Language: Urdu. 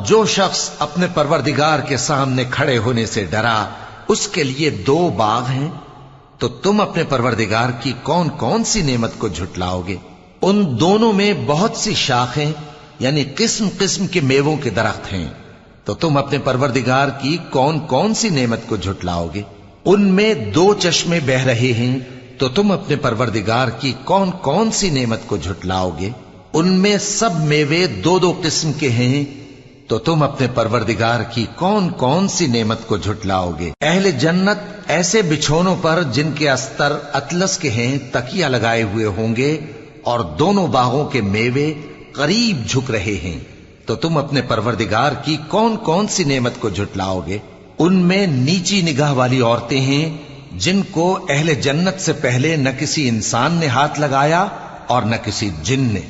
جو شخص اپنے پروردگار کے سامنے کھڑے ہونے سے ڈرا اس کے لیے 2 باغ ہیں، تو تم اپنے پروردگار کی کون کون سی نعمت کو جھٹلاؤ گے؟ ان دونوں میں بہت سی شاخیں یعنی قسم قسم کے میووں کے درخت ہیں، تو تم اپنے پروردگار کی کون کون سی نعمت کو جھٹلاؤ گے؟ ان میں 2 چشمے بہ رہے ہیں، تو تم اپنے پروردگار کی کون کون سی نعمت کو جھٹلاؤ گے؟ ان میں سب میوے 2 قسم کے ہیں، تو تم اپنے پروردگار کی کون کون سی نعمت کو جھٹلاؤ گے؟ اہل جنت ایسے بچھونوں پر جن کے استر اطلس کے ہیں تکیہ لگائے ہوئے ہوں گے، اور دونوں باغوں کے میوے قریب جھک رہے ہیں، تو تم اپنے پروردگار کی کون کون سی نعمت کو جھٹلاؤ گے؟ ان میں نیچی نگاہ والی عورتیں ہیں جن کو اہل جنت سے پہلے نہ کسی انسان نے ہاتھ لگایا اور نہ کسی جن نے۔